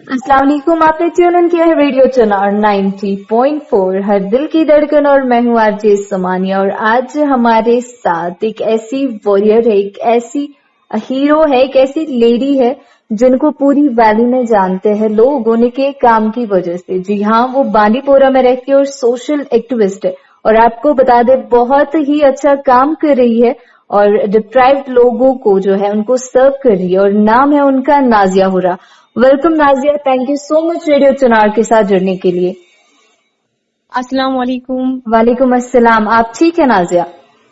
अस्सलाम वालेकुम। आपने ट्यून इन किया है रेडियो चनार 90.4 हर दिल की धड़कन और मैं हूँ आरजे समानिया। और आज हमारे साथ एक ऐसी वॉरियर है, एक ऐसी हीरो है, एक ऐसी लेडी है जिनको पूरी वैली में जानते हैं लोग उनके काम की वजह से। जी हाँ, वो बांदीपोरा में रहती है और सोशल एक्टिविस्ट है। और आपको बता दे बहुत ही अच्छा काम कर रही है और डिप्राइव्ड लोगों को जो है उनको सर्व कर रही है। और नाम है उनका Nazia Hura. Welcome Nazia, thank you so much radio Chunar के साथ जुड़ने के लिए। अस्सलाम वालेकुम। वालेकुम अस्सलाम। आप ठीक है नाजिया?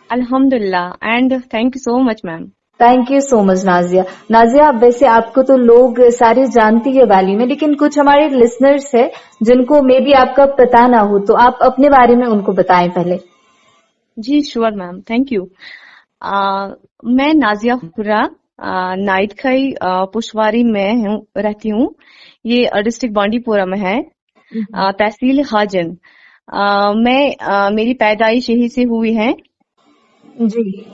अल्हम्दुलिल्लाह and thank you so much ma'am. Thank you so much Nazia. Nazia, वैसे आपको तो लोग सारे जानती है वैली में, लेकिन कुछ हमारे लिसनर्स है जिनको मे बी आपका पता ना हो, तो आप अपने बारे में उनको बताएं पहले। जी श्योर मैम, थैंक यू। मैं नाजिया हुर्रा नाइट खई पुशवारी में रहती हूँ। ये डिस्ट्रिक्ट बांदीपोरा में है, तहसील हाजन। मेरी पैदाइश यही से हुई है। जी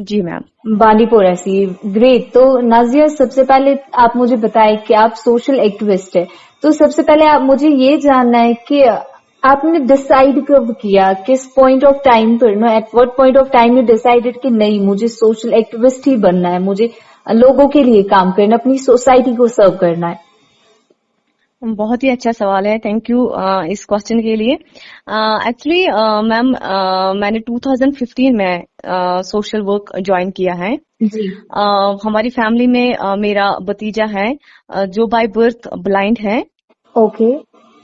जी मैम। बांदीपोरा से। ग्रेट। तो नाजिया, सबसे पहले आप मुझे बताएं कि आप सोशल एक्टिविस्ट है, तो सबसे पहले आप मुझे ये जानना है कि आपने डिसाइड कब किया, किस पॉइंट ऑफ टाइम पर, no at what point of time you decided कि नहीं मुझे सोशल एक्टिविस्ट ही बनना है, मुझे लोगों के लिए काम करना, अपनी सोसाइटी को सर्व करना है। बहुत ही अच्छा सवाल है, थैंक यू इस क्वेश्चन के लिए। एक्चुअली मैम मैंने 2015 में सोशल वर्क ज्वाइन किया है। जी। हमारी फैमिली में मेरा भतीजा है जो बाय बर्थ ब्लाइंड है। ओके।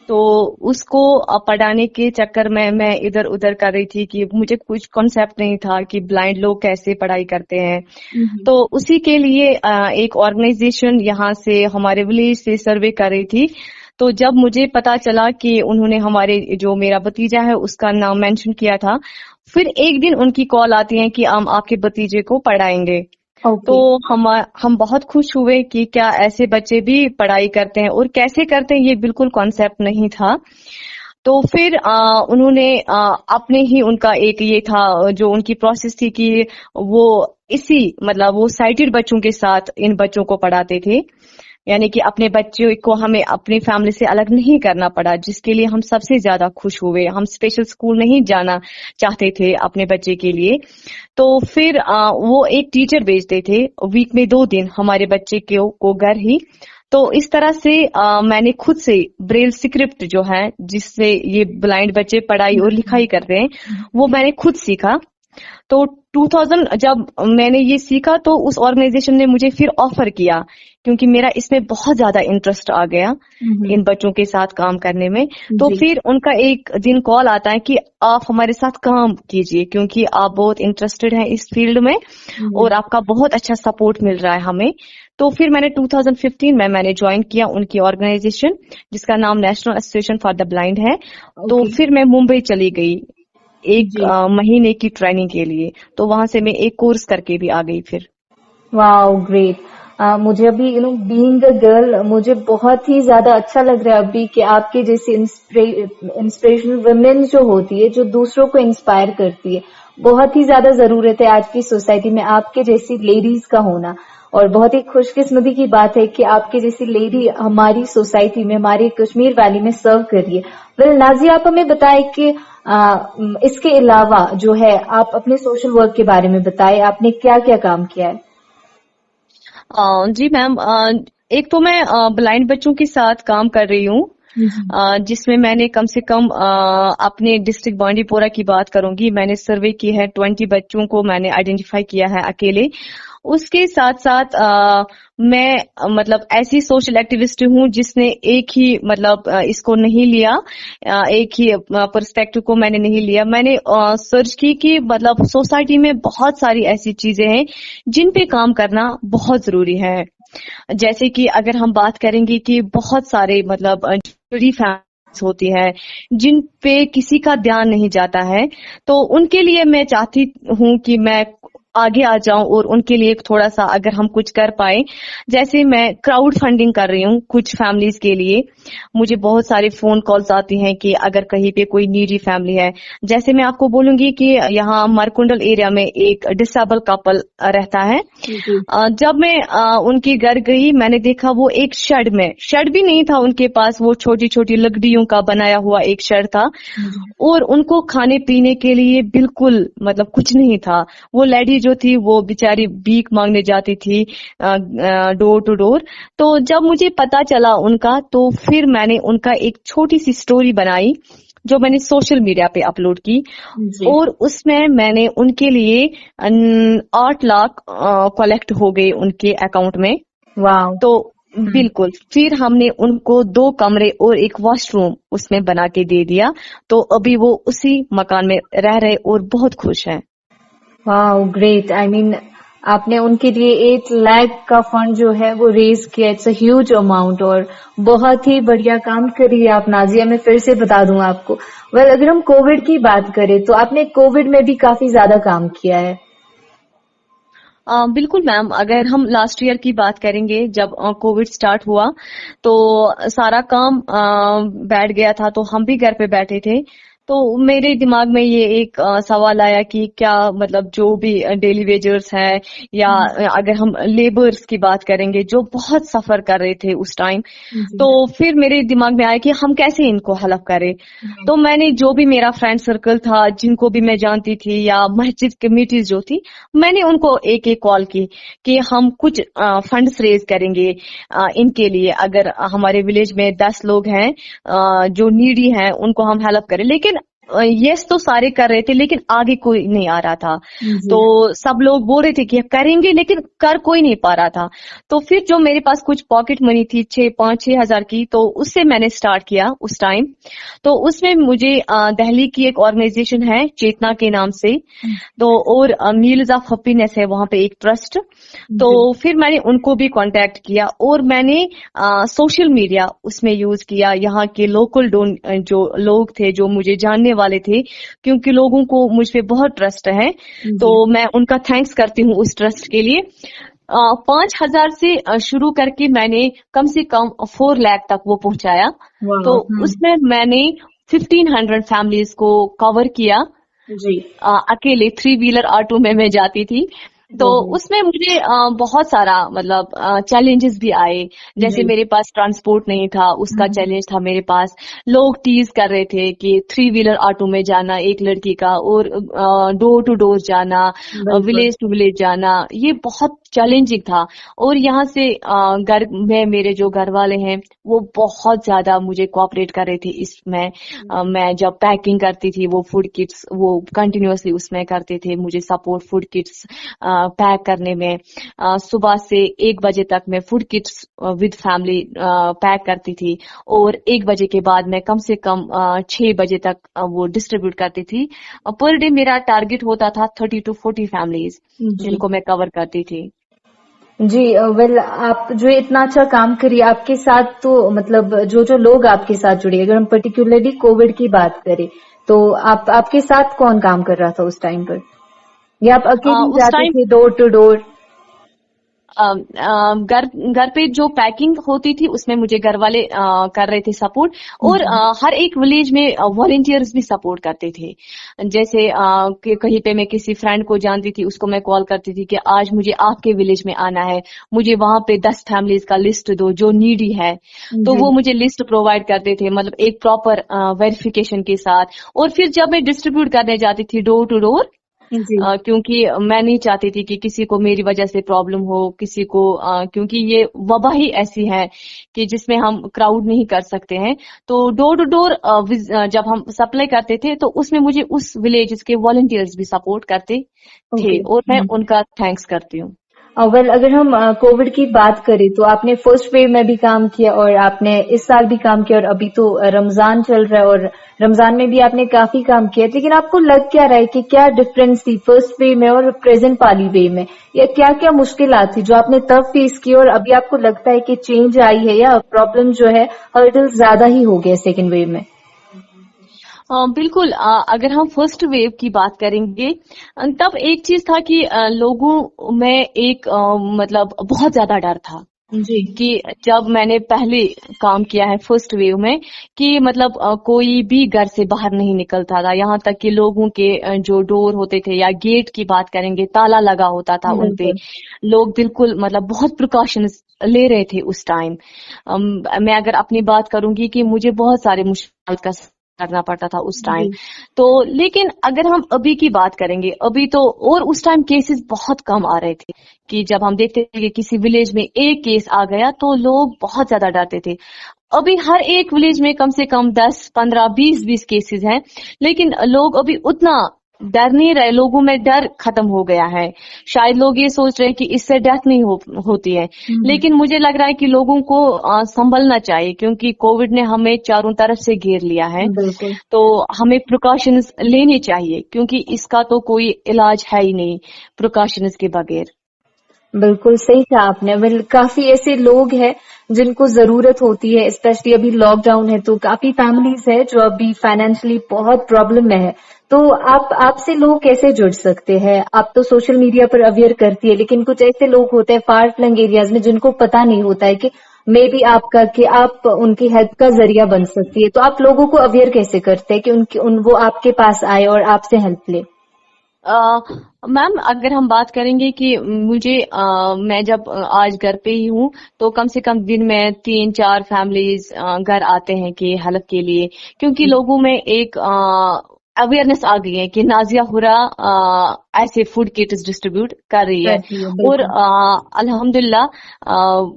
तो उसको पढ़ाने के चक्कर में मैं इधर उधर कर रही थी कि मुझे कुछ कॉन्सेप्ट नहीं था कि ब्लाइंड लोग कैसे पढ़ाई करते हैं। तो उसी के लिए एक ऑर्गेनाइजेशन यहाँ से हमारे विलेज से सर्वे कर रही थी। तो जब मुझे पता चला कि उन्होंने हमारे जो मेरा भतीजा है उसका नाम मेंशन किया था, फिर एक दिन उनकी कॉल आती है कि हम आपके भतीजे को पढ़ाएंगे। तो हम बहुत खुश हुए कि क्या ऐसे बच्चे भी पढ़ाई करते हैं और कैसे करते हैं, ये बिल्कुल कॉन्सेप्ट नहीं था। तो फिर उन्होंने अपने ही उनका एक ये था जो उनकी प्रोसेस थी कि वो वो साइटेड बच्चों के साथ इन बच्चों को पढ़ाते थे। यानी कि अपने बच्चों को हमें अपनी फैमिली से अलग नहीं करना पड़ा, जिसके लिए हम सबसे ज्यादा खुश हुए। हम स्पेशल स्कूल नहीं जाना चाहते थे अपने बच्चे के लिए। तो फिर वो एक टीचर भेजते थे वीक में 2 दिन हमारे बच्चे को घर ही। तो इस तरह से मैंने खुद से ब्रेल स्क्रिप्ट जो है जिससे ये ब्लाइंड बच्चे पढ़ाई और लिखाई करते हैं, वो मैंने खुद सीखा। तो 2000 जब मैंने ये सीखा तो उस ऑर्गेनाइजेशन ने मुझे फिर ऑफर किया, क्योंकि मेरा इसमें बहुत ज्यादा इंटरेस्ट आ गया इन बच्चों के साथ काम करने में। तो फिर उनका एक दिन कॉल आता है कि आप हमारे साथ काम कीजिए, क्योंकि आप बहुत इंटरेस्टेड हैं इस फील्ड में और आपका बहुत अच्छा सपोर्ट मिल रहा है हमें। तो फिर मैंने 2015 में मैंने ज्वाइन किया उनकी ऑर्गेनाइजेशन, जिसका नाम national association for the blind है। तो फिर मैं मुंबई चली गई एक महीने की ट्रेनिंग के लिए। तो वहां से मैं एक कोर्स करके भी आ गई फिर। Wow great. मुझे अभी बीइंग अ गर्ल मुझे बहुत ही ज्यादा अच्छा लग रहा है अभी कि आपके जैसे इंस्पिरेशनल वुमेन जो होती है, जो दूसरों को इंस्पायर करती है, बहुत ही ज्यादा जरूरत है आज की सोसाइटी में आपके जैसी लेडीज का होना। और बहुत ही खुशकिस्मती की बात है कि आपके जैसी लेडी हमारी सोसाइटी में, हमारी कश्मीर वैली में सर्व कर रही है। वेल नाजिया, आप हमें बताएं कि इसके अलावा जो है आप अपने सोशल वर्क के बारे में बताएं, आपने क्या क्या काम किया है? जी मैम, एक तो मैं ब्लाइंड बच्चों के साथ काम कर रही हूँ, जिसमें मैंने कम से कम अपने डिस्ट्रिक्ट बांदीपोरा की बात करूंगी, मैंने सर्वे की है 20 बच्चों को मैंने आइडेंटिफाई किया है अकेले। उसके साथ साथ मैं ऐसी सोशल एक्टिविस्ट हूँ जिसने एक ही इसको नहीं लिया, एक ही पर्सपेक्टिव को मैंने नहीं लिया। मैंने सर्च की कि सोसाइटी में बहुत सारी ऐसी चीजें हैं जिन पे काम करना बहुत जरूरी है। जैसे कि अगर हम बात करेंगे कि बहुत सारे बड़ी फैमिलीज होती है जिन पे किसी का ध्यान नहीं जाता है, तो उनके लिए मैं चाहती हूँ कि मैं आगे आ जाऊं और उनके लिए थोड़ा सा अगर हम कुछ कर पाए। जैसे मैं क्राउड फंडिंग कर रही हूँ कुछ फैमिलीज के लिए। मुझे बहुत सारे फोन कॉल्स आती हैं कि अगर कहीं पे कोई नीडी फैमिली है। जैसे मैं आपको बोलूंगी कि यहाँ मरकुंडल एरिया में एक डिसेबल कपल रहता है। जी। जब मैं उनके घर गई, मैंने देखा वो एक शेड भी नहीं था उनके पास, वो छोटी छोटी लकड़ियों का बनाया हुआ एक शेड था। जी। और उनको खाने पीने के लिए बिल्कुल मतलब कुछ नहीं था। वो लेडी जो थी वो बेचारी भीख मांगने जाती थी डोर टू डोर। तो जब मुझे पता चला उनका, तो फिर मैंने उनका एक छोटी सी स्टोरी बनाई जो मैंने सोशल मीडिया पे अपलोड की। जी। और उसमें मैंने उनके लिए 8 लाख कलेक्ट हो गए उनके अकाउंट में। वाह। तो बिल्कुल, फिर हमने उनको 2 कमरे और एक वॉशरूम उसमें बना के दे दिया। तो अभी वो उसी मकान में रह रहे और बहुत खुश हैं। वाह, ग्रेट। आई मीन आपने उनके लिए 8 लाख का फंड जो है वो रेज किया। इट्स अ ह्यूज अमाउंट और बहुत ही बढ़िया काम करी है आप नाजिया। मैं फिर से बता दूं आपको। वेल, अगर हम कोविड की बात करें तो आपने कोविड में भी काफी ज्यादा काम किया है। बिल्कुल मैम, अगर हम लास्ट ईयर की बात करेंगे जब कोविड स्टार्ट हुआ तो सारा काम बैठ गया था, तो हम भी घर पे बैठे थे। तो मेरे दिमाग में ये एक सवाल आया कि क्या मतलब जो भी डेली वेजर्स हैं या अगर हम लेबर्स की बात करेंगे जो बहुत सफर कर रहे थे उस टाइम, जी। तो फिर मेरे दिमाग में आया कि हम कैसे इनको हेल्प करें। तो मैंने जो भी मेरा फ्रेंड सर्कल था, जिनको भी मैं जानती थी या मस्जिद कमेटीज जो थी, मैंने उनको एक एक कॉल की कि हम कुछ फंड्स रेज करेंगे इनके लिए। अगर हमारे विलेज में 10 लोग हैं जो नीडी हैं, उनको हम हेल्प करें। लेकिन यस तो सारे कर रहे थे, लेकिन आगे कोई नहीं आ रहा था। जी। तो सब लोग बोल रहे थे कि करेंगे, लेकिन कर कोई नहीं पा रहा था। तो फिर जो मेरे पास कुछ पॉकेट मनी थी 5-6 हजार की, तो उससे मैंने स्टार्ट किया उस टाइम। तो उसमें मुझे दिल्ली की एक ऑर्गेनाइजेशन है चेतना के नाम से, तो और मील्स ऑफ हैप्पीनेस है वहां पे एक ट्रस्ट। तो जी। फिर मैंने उनको भी कांटेक्ट किया और मैंने सोशल मीडिया उसमें यूज किया। यहाँ के लोकल जो लोग थे, जो मुझे जानने वाले थे, क्योंकि लोगों को मुझ पे बहुत ट्रस्ट है, तो जी। मैं उनका थैंक्स करती हूँ उस ट्रस्ट के लिए। 5,000 से शुरू करके मैंने कम से कम 4 लाख तक वो पहुंचाया। वाह। तो उसमें मैंने 1500 फैमिलीज को कवर किया। जी। अकेले 3 व्हीलर ऑटो में मैं जाती थी। तो बहुत। उसमें मुझे बहुत सारा मतलब चैलेंजेस भी आए। जैसे जी। मेरे पास ट्रांसपोर्ट नहीं था, उसका चैलेंज था मेरे पास। लोग टीज कर रहे थे कि 3 व्हीलर ऑटो में जाना एक लड़की का, और डोर टू डोर जाना, बिल्कुल। विलेज टू विलेज जाना, ये बहुत चैलेंजिंग था। और यहाँ से घर में मेरे जो घर वाले हैं वो बहुत ज्यादा मुझे कोऑपरेट कर रहे थे इसमें। मैं जब पैकिंग करती थी, वो फूड किट्स वो कंटिन्यूअसली उसमें करते थे मुझे सपोर्ट, फूड किट्स पैक करने में। सुबह से 1 बजे तक मैं food kits with family pack करती थी, और 1 बजे के बाद मैं कम से कम 6 बजे तक वो डिस्ट्रीब्यूट करती थी। पर डे मेरा टारगेट होता था 30 to 40 फैमिलीज जी। जिनको मैं कवर करती थी। जी। वेल, आप जो इतना अच्छा काम करिए, आपके साथ तो मतलब जो जो लोग आपके साथ जुड़े, अगर हम पर्टिकुलरली कोविड की बात करें तो आपके साथ कौन काम कर रहा था उस टाइम पर, या आप अकेले उस जाते टाइम थे डोर टू डोर? घर घर पे जो पैकिंग होती थी उसमें मुझे घर वाले कर रहे थे सपोर्ट। और हर एक विलेज में वॉलंटियर्स भी सपोर्ट करते थे। जैसे कि कहीं पे मैं किसी फ्रेंड को जानती थी, उसको मैं कॉल करती थी कि आज मुझे आपके विलेज में आना है, मुझे वहां पे 10 फैमिलीज का लिस्ट दो जो नीडी है। तो जी। वो मुझे लिस्ट प्रोवाइड करते थे, मतलब एक प्रॉपर वेरिफिकेशन के साथ। और फिर जब मैं डिस्ट्रीब्यूट करने जाती थी डोर टू डोर, जी। क्योंकि मैं नहीं चाहती थी कि किसी को मेरी वजह से प्रॉब्लम हो, किसी को क्योंकि ये वबा ही ऐसी है कि जिसमें हम क्राउड नहीं कर सकते हैं। तो डोर टू डोर जब हम सप्लाई करते थे, तो उसमें मुझे उस विलेज के वॉलंटियर्स भी सपोर्ट करते थे, ओके। और मैं उनका थैंक्स करती हूँ। वेल, अगर हम कोविड की बात करें तो आपने फर्स्ट वेव में भी काम किया और आपने इस साल भी काम किया, और अभी तो रमजान चल रहा है और रमजान में भी आपने काफी काम किया। लेकिन आपको लग क्या रहा है कि क्या डिफरेंस थी फर्स्ट वेव में और प्रेजेंट वाली वेव में, या क्या क्या मुश्किलात थी जो आपने तब फेस की और अभी आपको लगता है कि चेंज आई है, या प्रॉब्लम जो है हर्डल ज्यादा ही हो गया सेकेंड वेव में? बिल्कुल। अगर हम फर्स्ट वेव की बात करेंगे, तब एक चीज था कि लोगों में एक मतलब बहुत ज्यादा डर था जी। कि जब मैंने पहले काम किया है फर्स्ट वेव में, कि मतलब कोई भी घर से बाहर नहीं निकलता था, यहाँ तक कि लोगों के जो डोर होते थे या गेट की बात करेंगे, ताला लगा होता था उनपे। बिल्कुल। लोग बिल्कुल मतलब बहुत प्रिकॉशंस ले रहे थे उस टाइम। मैं अगर अपनी बात करूंगी कि मुझे बहुत सारे मुश्किल का सामना करना पड़ता था उस टाइम। जी। तो लेकिन अगर हम अभी की बात करेंगे, अभी तो, और उस टाइम केसेस बहुत कम आ रहे थे, कि जब हम देखते थे कि किसी विलेज में एक केस आ गया तो लोग बहुत ज्यादा डरते थे। अभी हर एक विलेज में कम से कम 10, 15, 20 केसेस हैं, लेकिन लोग अभी उतना डर नहीं रहे, लोगों में डर खत्म हो गया है। शायद लोग ये सोच रहे हैं कि इससे डेथ नहीं होती है, हम्म। लेकिन मुझे लग रहा है कि लोगों को संभलना चाहिए, क्योंकि कोविड ने हमें चारों तरफ से घेर लिया है। बिल्कुल। तो हमें प्रिकॉशंस लेने चाहिए, क्योंकि इसका तो कोई इलाज है ही नहीं प्रिकॉशंस के बगैर। बिल्कुल सही कहा आपने। वेल, काफी ऐसे लोग हैं जिनको जरूरत होती है, स्पेशली अभी लॉकडाउन है तो काफी फैमिलीज है जो अभी फाइनेंशियली बहुत प्रॉब्लम में है। तो आपसे लोग कैसे जुड़ सकते हैं? आप तो सोशल मीडिया पर अवेयर करती है, लेकिन कुछ ऐसे लोग होते हैं फार फ्लंग एरियाज में जिनको पता नहीं होता है कि मे बी आपका कि आप उनकी हेल्प का जरिया बन सकती है। तो आप लोगों को अवेयर कैसे करते हैं कि वो आपके पास आए और आपसे हेल्प ले? मैम, अगर हम बात करेंगे कि मैं जब आज घर पे ही हूँ, तो कम से कम दिन में 3-4 फैमिलीज घर आते हैं कि हेल्प के लिए, क्योंकि लोगों में एक अवेयरनेस आ गई है कि नाजिया हुरा ऐसे फूड किट्स डिस्ट्रीब्यूट कर रही है। करती है, और बिल्कुल। अल्हम्दुलिल्लाह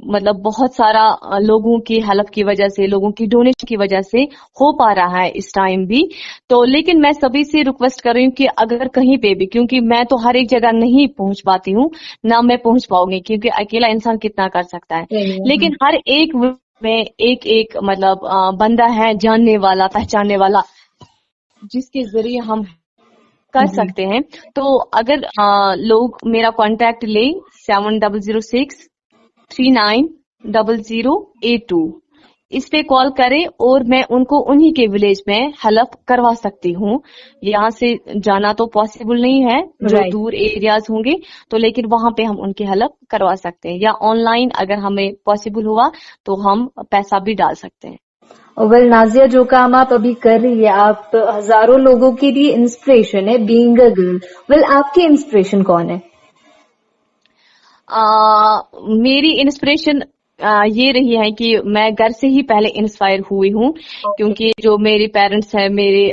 मतलब बहुत सारा लोगों की हेल्प की वजह से, लोगों की डोनेशन की वजह से हो पा रहा है इस टाइम भी। तो लेकिन मैं सभी से रिक्वेस्ट कर रही हूँ कि अगर कहीं पे भी, क्योंकि मैं तो हर एक जगह नहीं पहुंच पाती हूँ, ना मैं पहुंच पाऊंगी, क्योंकि अकेला इंसान कितना कर सकता है। सही है। लेकिन हर एक में एक एक मतलब बंदा है जानने वाला, पहचानने वाला, जिसके जरिए हम कर जी। सकते हैं। तो अगर लोग मेरा कांटेक्ट ले, 7006390082, इस पे कॉल करें और मैं उनको उन्हीं के विलेज में हेल्प करवा सकती हूँ। यहाँ से जाना तो पॉसिबल नहीं है, जो राइट। दूर एरियाज होंगे, तो लेकिन वहां पे हम उनकी हेल्प करवा सकते हैं, या ऑनलाइन अगर हमें पॉसिबल हुआ तो हम पैसा भी डाल सकते हैं। वेल नाजिया, जो काम आप अभी कर रही है, आप हजारों लोगों के लिए इंस्पिरेशन है बीइंग अ गर्ल। वेल, आपकी इंस्पिरेशन कौन है? मेरी इंस्पिरेशन ये रही है कि मैं घर से ही पहले इंस्पायर हुई हूँ, ओके। क्योंकि जो मेरे पेरेंट्स हैं, मेरे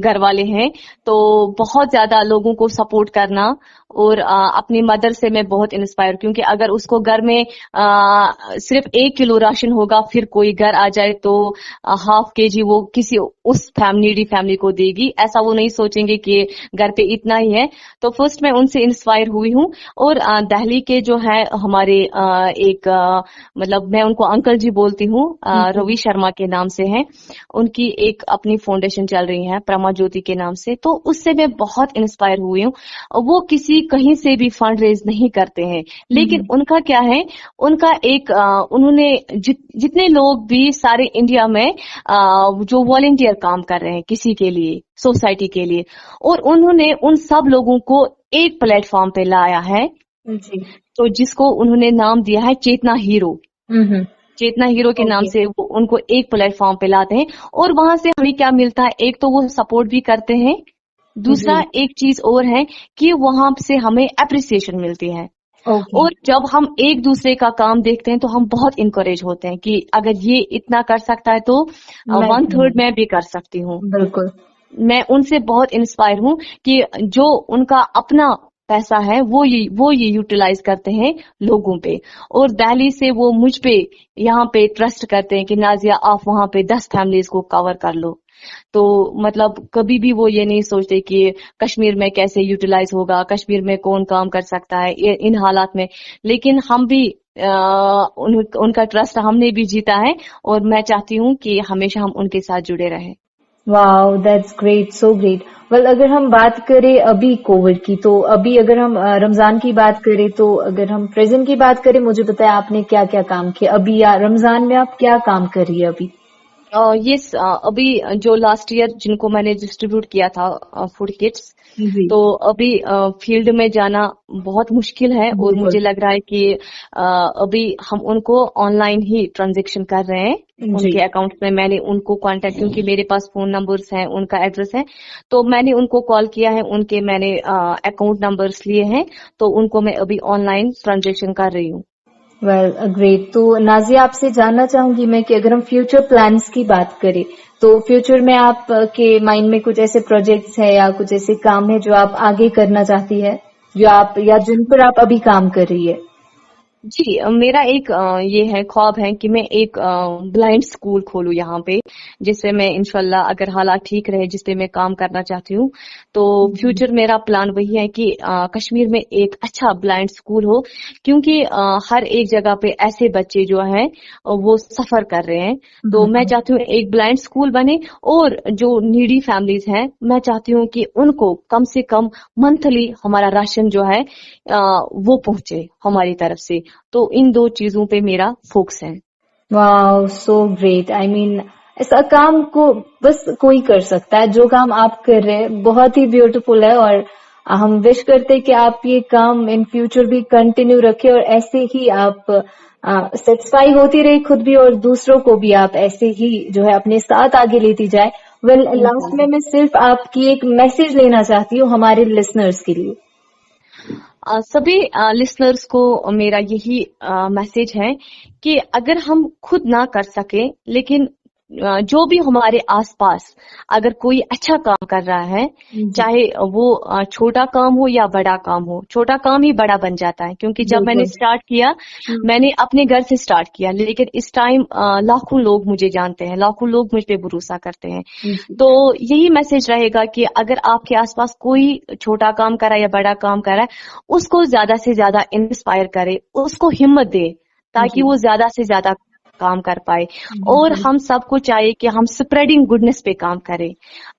घर वाले हैं, तो बहुत ज्यादा लोगों को सपोर्ट करना। और अपनी मदर से मैं बहुत इंस्पायर, क्योंकि अगर उसको घर में सिर्फ 1 किलो राशन होगा, फिर कोई घर आ जाए तो ½ kg वो किसी उस नीडी फैमिली को देगी, ऐसा वो नहीं सोचेंगे कि घर पे इतना ही है। तो फर्स्ट मैं उनसे इंस्पायर हुई हूँ। और दिल्ली के जो है हमारे एक मतलब मैं उनको अंकल जी बोलती हूँ, जी। रवि शर्मा के नाम से हैं। उनकी एक अपनी फाउंडेशन चल रही है प्रमा ज्योति के नाम से, तो उससे मैं बहुत इंस्पायर हुई हूँ। वो किसी कहीं से भी फंड रेज नहीं करते हैं, लेकिन उनका क्या है, उनका एक उन्होंने जितने लोग भी सारे इंडिया में जो वॉलेंटियर काम कर रहे हैं किसी के लिए, सोसाइटी के लिए, और उन्होंने उन सब लोगों को एक प्लेटफॉर्म पे लाया है, जी। तो जिसको उन्होंने नाम दिया है चेतना हीरो। हम्म। चेतना हीरो के नाम ओके। से वो उनको एक प्लेटफॉर्म पे लाते हैं, और वहां से हमें क्या मिलता है, एक तो वो सपोर्ट भी करते हैं, जी। दूसरा एक चीज और है कि वहां से हमें अप्रिसिएशन मिलती है। ओके। और जब हम एक दूसरे का काम देखते हैं तो हम बहुत इंकरेज होते हैं कि अगर ये इतना कर सकता है तो मैं 1/3 मैं भी कर सकती हूँ। बिल्कुल। मैं उनसे बहुत इंस्पायर हूँ कि जो उनका अपना पैसा है वो ये यूटिलाइज करते हैं लोगों पे, और दिल्ली से वो मुझ पे यहाँ पे ट्रस्ट करते हैं कि नाजिया आप वहां पे 10 फैमिलीज को कवर कर लो। तो मतलब कभी भी वो ये नहीं सोचते कि कश्मीर में कैसे यूटिलाइज होगा, कश्मीर में कौन काम कर सकता है इन हालात में। लेकिन हम भी उनका ट्रस्ट हमने भी जीता है, और मैं चाहती हूँ कि हमेशा हम उनके साथ जुड़े रहें। Wow, that's great, so great. Well, अगर हम बात करें अभी कोविड की, तो अभी अगर हम रमजान की बात करें, तो अगर हम प्रेजेंट की बात करें, मुझे बताया आपने क्या क्या काम किया अभी, या रमजान में आप क्या काम कर रही है अभी? अभी जो लास्ट ईयर जिनको मैंने डिस्ट्रीब्यूट किया था फूड किट्स, जी तो अभी फील्ड में जाना बहुत मुश्किल है और बिल्कुल मुझे लग रहा है कि अभी हम उनको ऑनलाइन ही ट्रांजैक्शन कर रहे हैं। जी उनके अकाउंट में मैंने उनको कांटेक्ट, क्योंकि मेरे पास फोन नंबर्स हैं, उनका एड्रेस है, तो मैंने उनको कॉल किया है, उनके मैंने अकाउंट नंबर्स लिए हैं, तो उनको मैं अभी ऑनलाइन ट्रांजैक्शन कर रही हूँ। Well great. तो नाजिया आपसे जानना चाहूंगी मैं कि अगर हम फ्यूचर प्लान्स की बात करें तो फ्यूचर में आप के माइंड में कुछ ऐसे प्रोजेक्ट्स है या कुछ ऐसे काम है जो आप आगे करना चाहती है, जो आप या जिन पर आप अभी काम कर रही है? जी, मेरा एक ये है, ख्वाब है कि मैं एक ब्लाइंड स्कूल खोलूं यहाँ पे, जिससे मैं इंशाल्लाह अगर हालात ठीक रहे, जिससे मैं काम करना चाहती हूँ, तो फ्यूचर मेरा प्लान वही है कि कश्मीर में एक अच्छा ब्लाइंड स्कूल हो, क्योंकि हर एक जगह पे ऐसे बच्चे जो हैं वो सफर कर रहे हैं। तो मैं चाहती हूँ एक ब्लाइंड स्कूल बने, और जो नीडी फैमिलीज हैं, मैं चाहती हूँ कि उनको कम से कम मंथली हमारा राशन जो है वो पहुंचे हमारी तरफ से। तो इन दो चीजों पे मेरा फोकस है। Wow so great. I mean ऐसा काम को बस कोई कर सकता है, जो काम आप कर रहे हैं बहुत ही ब्यूटीफुल है। और हम विश करते हैं कि आप ये काम इन फ्यूचर भी कंटिन्यू रखें और ऐसे ही आप सेटिस्फाई होती रहे खुद भी और दूसरों को भी आप ऐसे ही जो है अपने साथ आगे लेती जाए। वेल लास्ट में मैं सिर्फ आपकी एक मैसेज लेना चाहती हूँ हमारे लिसनर्स के लिए। सभी लिसनर्स को मेरा यही मैसेज है कि अगर हम खुद ना कर सके, लेकिन जो भी हमारे आसपास अगर कोई अच्छा काम कर रहा है, चाहे वो छोटा काम हो या बड़ा काम हो, छोटा काम ही बड़ा बन जाता है। क्योंकि जब मैंने बिल्कुल स्टार्ट किया, मैंने अपने घर से स्टार्ट किया, लेकिन इस टाइम लाखों लोग मुझे जानते हैं, लाखों लोग मुझ पे भरोसा करते हैं। जी तो यही मैसेज रहेगा कि अगर आपके आसपास कोई छोटा काम कर रहा है या बड़ा काम कर रहा है, उसको ज्यादा से ज्यादा इंस्पायर करे, उसको हिम्मत दे, ताकि जी वो ज्यादा से ज्यादा काम कर पाए। और बिल्कुल हम सबको चाहिए कि हम स्प्रेडिंग गुडनेस पे काम करें।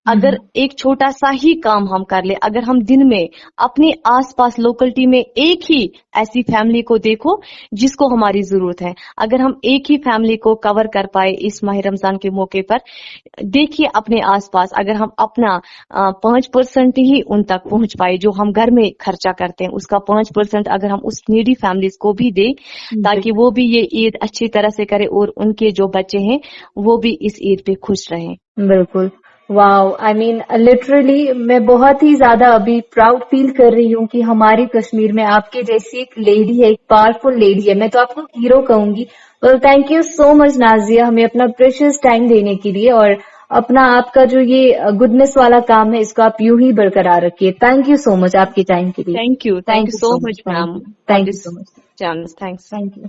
अगर एक छोटा सा ही काम हम कर ले, अगर हम दिन में अपने आसपास लोकलिटी में एक ही ऐसी फैमिली को देखो जिसको हमारी जरूरत है, अगर हम एक ही फैमिली को कवर कर पाए इस माह रमजान के मौके पर, देखिए अपने आसपास अगर हम अपना 5% ही उन तक पहुंच पाए, जो हम घर में खर्चा करते हैं उसका 5% अगर हम उस नीडी फैमिलीज को भी दें, ताकि वो भी ये ईद अच्छी तरह से करे और उनके जो बच्चे हैं वो भी इस ईद पे खुश रहें। बिल्कुल। वाओ आई मीन लिटरली मैं बहुत ही ज्यादा अभी प्राउड फील कर रही हूँ कि हमारे कश्मीर में आपके जैसी एक लेडी है, एक पावरफुल लेडी है। मैं तो आपको हीरो कहूंगी। Well thank you so much Nazia, हमें अपना प्रेशियस टाइम देने के लिए, और अपना आपका जो ये गुडनेस वाला काम है इसको आप यूं ही बरकरार रखिए। थैंक यू सो मच आपके टाइम के लिए। Thank you thank you so so much. Much thank ma'am you for thank you this so much. Chance. Thanks. Thank you.